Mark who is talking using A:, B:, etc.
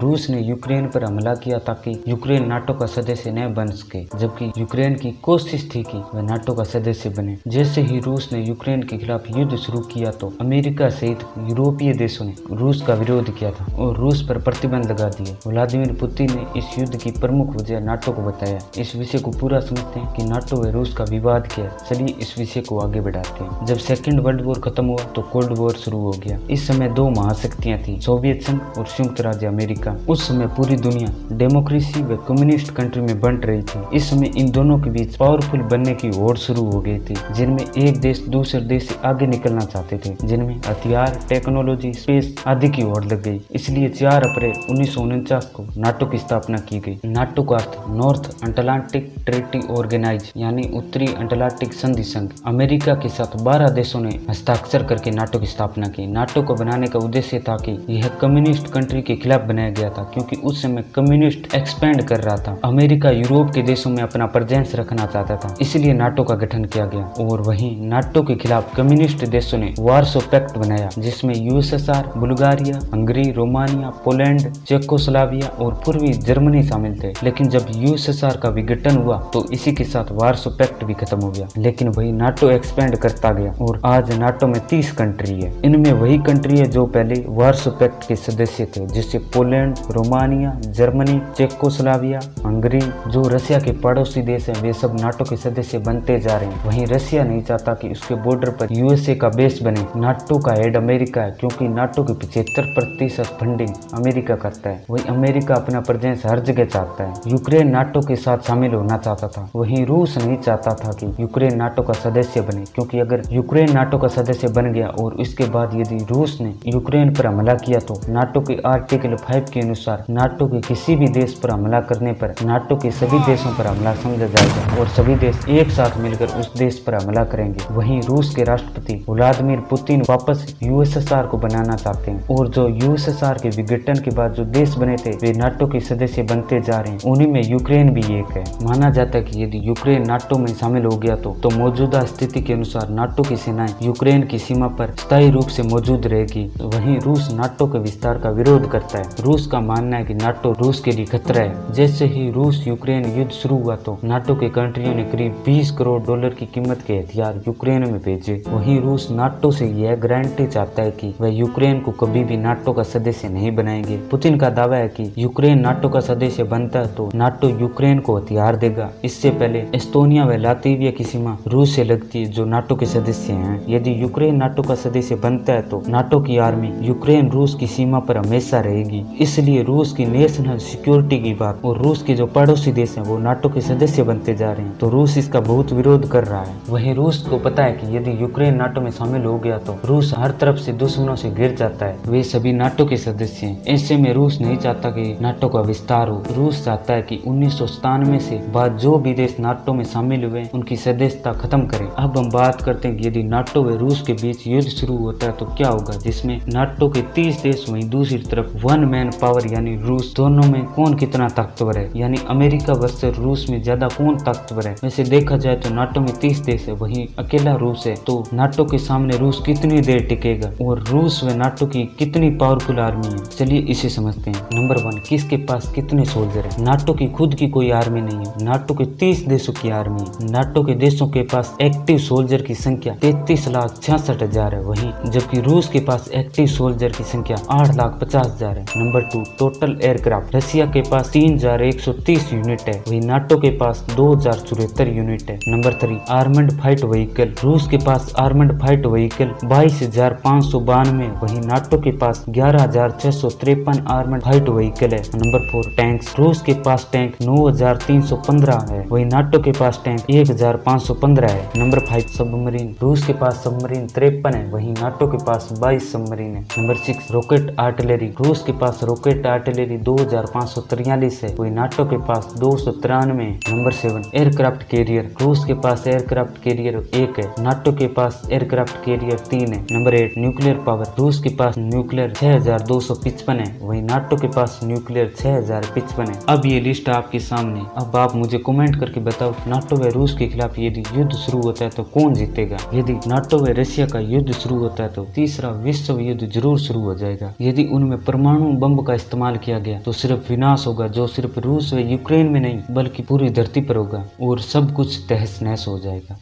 A: रूस ने यूक्रेन पर हमला किया ताकि यूक्रेन नाटो का सदस्य न बन सके, जबकि यूक्रेन की कोशिश थी कि वह नाटो का सदस्य बने। जैसे ही रूस ने यूक्रेन के खिलाफ युद्ध शुरू किया तो अमेरिका सहित यूरोपीय देशों ने रूस का विरोध किया था और रूस पर प्रतिबंध लगा दिए। व्लादिमीर पुतिन ने इस युद्ध की प्रमुख वजह नाटो को बताया। इस विषय को पूरा समझते हैं कि नाटो व रूस का विवाद क्या है। चलिए इस विषय को आगे बढ़ाते हैं। जब सेकेंड वर्ल्ड वॉर खत्म हुआ तो कोल्ड वॉर शुरू हो गया। इस समय दो महाशक्तियां थी, सोवियत संघ और संयुक्त राज्य अमेरिका। उस समय पूरी दुनिया डेमोक्रेसी व कम्युनिस्ट कंट्री में बंट रही थी। इस समय इन दोनों के बीच पावरफुल बनने की होड़ शुरू हो गई थी, जिनमें एक देश दूसरे देश से आगे निकलना चाहते थे, जिनमें हथियार, टेक्नोलॉजी, स्पेस आदि की होड़ लग गई। इसलिए 4 अप्रैल 1949 को नाटो की स्थापना की गई। नाटो का अर्थ नॉर्थ अटलांटिक ट्रीटी ऑर्गेनाइज यानी उत्तरी अटलांटिक संधि संघ। अमेरिका के साथ 12 देशों ने हस्ताक्षर करके नाटो की स्थापना की। नाटो को बनाने का उद्देश्य था कि यह कम्युनिस्ट कंट्री के खिलाफ बनाया गया था, क्योंकि उस समय कम्युनिस्ट एक्सपेंड कर रहा था। अमेरिका यूरोप के देशों में अपना प्रेजेंस रखना चाहता था, इसलिए नाटो का गठन किया गया। और वहीं नाटो के खिलाफ कम्युनिस्ट देशों ने वार्सो पैक्ट बनाया, जिसमें USSR, Bulgaria, Hungary, Romania, Poland, Czechoslovakia और पूर्वी जर्मनी शामिल थे। लेकिन जब यूएसएसआर का विघटन हुआ तो इसी के साथ वार्सो पैक्ट भी खत्म हो गया। लेकिन वही नाटो एक्सपेंड करता गया और आज नाटो में 30 कंट्री है। इनमें वही कंट्री है जो पहले वार्सो पैक्ट के सदस्य थे, जैसे Poland, Romania, Germany, Czechoslovakia, Hungary. जो रशिया के पड़ोसी देश हैं वे सब नाटो के सदस्य बनते जा रहे हैं। वहीं रशिया नहीं चाहता कि उसके बॉर्डर पर यूएसए का बेस बने। नाटो का हेड अमेरिका है, क्योंकि नाटो की 75% फंडिंग अमेरिका करता है। वही अमेरिका अपना प्रेजेंस हर जगह चाहता है। यूक्रेन नाटो के साथ शामिल होना चाहता था। वहीं रूस नहीं चाहता था कि यूक्रेन नाटो का सदस्य बने, क्योंकि अगर यूक्रेन नाटो का सदस्य बन गया और इसके बाद यदि रूस ने यूक्रेन पर हमला किया तो नाटो के आर्टिकल 5 के अनुसार नाटो के किसी भी देश पर हमला करने पर नाटो के सभी देशों पर हमला समझा जाएगा और सभी देश एक साथ मिलकर उस देश पर हमला करेंगे। वहीं रूस के राष्ट्रपति व्लादिमीर पुतिन वापस यूएसएसआर को बनाना चाहते हैं और जो यूएसएसआर के विघटन के बाद जो देश बने थे वे नाटो के सदस्य बनते जा रहे हैं। उन्हीं में यूक्रेन भी एक है। माना जाता है कि यदि यूक्रेन नाटो में शामिल हो गया तो मौजूदा स्थिति के अनुसार नाटो की सेनाएं यूक्रेन की सीमा पर स्थायी रूप से मौजूद रहेगी। वहीं रूस नाटो के विस्तार का विरोध करता है। रूस का मानना है कि नाटो रूस के लिए खतरा है। जैसे ही रूस यूक्रेन युद्ध शुरू हुआ तो नाटो के कंट्रियों ने करीब $20 करोड़ की कीमत के हथियार यूक्रेन में भेजे। वहीं रूस नाटो से यह गारंटी चाहता है कि वह यूक्रेन को कभी भी नाटो का सदस्य नहीं बनाएंगे। पुतिन का दावा है कि यूक्रेन नाटो का सदस्य बनता है तो नाटो यूक्रेन को हथियार देगा। इससे पहले एस्टोनिया व लातविया की सीमा रूस से लगती है, जो नाटो के सदस्य हैं। यदि यूक्रेन नाटो का सदस्य बनता है तो नाटो की आर्मी यूक्रेन रूस की सीमा पर हमेशा रहेगी। इसलिए रूस की नेशनल सिक्योरिटी की बात और रूस के जो पड़ोसी देश हैं वो नाटो के सदस्य बनते जा रहे हैं, तो रूस इसका बहुत विरोध कर रहा है। वहीं रूस को पता है कि यदि यूक्रेन नाटो में शामिल हो गया तो रूस हर तरफ से दुश्मनों से घिर जाता है। वे सभी नाटो के सदस्य हैं। ऐसे में रूस नहीं चाहता कि नाटो का विस्तार हो। रूस चाहता है कि 1997 से बाद जो भी देश नाटो में शामिल हुए उनकी सदस्यता खत्म करें। अब हम बात करते हैं कि यदि नाटो व रूस के बीच युद्ध शुरू होता है तो क्या होगा, जिसमें नाटो के 30 देश वहीं दूसरी तरफ वन मैन पावर यानी रूस। दोनों में कौन कितना ताकतवर है, यानी अमेरिका वर्सेस रूस में ज्यादा कौन ताकतवर है। वैसे देखा जाए तो नाटो में 30 देश है, वहीं अकेला रूस है। तो नाटो के सामने रूस कितनी देर टिकेगा और रूस व नाटो की कितनी पावरफुल आर्मी है, चलिए इसे समझते हैं। नंबर 1, किसके पास कितने सोल्जर है। नाटो की खुद की कोई आर्मी नहीं है, नाटो के 30 देशों की आर्मी है। नाटो के देशों के पास एक्टिव सोल्जर की संख्या 33,66,000 है, वहीं जबकि रूस के पास एक्टिव सोल्जर की संख्या 8,50,000 है। Number 2, total aircraft. रशिया के पास 3,130 यूनिट है, वही नाटो के पास 2,074 यूनिट है। Number 3, armed fight vehicle. रूस के पास आर्मड फाइट व्हीकल 22,592, वही नाटो के पास 11,653 आर्मड फाइट व्हीकल है। Number 4, tanks. रूस के पास टैंक 9,315 है, वही नाटो के पास टैंक 1,515 है। Number 5, submarine. रूस के पास सबमरीन 53 है, वही नाटो के पास 22 सबमरीन है। Number 6, rocket artillery. रूस के पास रॉकेट आर्टिलरी 2,543 है, वही नाटो के पास 293 है। Number 7, aircraft carrier. रूस के पास एयरक्राफ्ट कैरियर 1 है, नाटो के पास एयरक्राफ्ट कैरियर 3 है। Number 8, nuclear power. रूस के पास न्यूक्लियर 6,255 है, वही नाटो के पास न्यूक्लियर 6,055 है। अब ये लिस्ट आपके सामने। अब आप मुझे कमेंट करके बताओ, नाटो व रूस के खिलाफ यदि युद्ध शुरू होता है तो कौन जीतेगा। यदि नाटो व रशिया का युद्ध शुरू होता है तो तीसरा विश्व युद्ध जरूर शुरू हो जाएगा। यदि उनमें परमाणु बम का का इस्तेमाल किया गया तो सिर्फ विनाश होगा, जो सिर्फ रूस व यूक्रेन में नहीं बल्कि पूरी धरती पर होगा और सब कुछ तहस नहस हो जाएगा।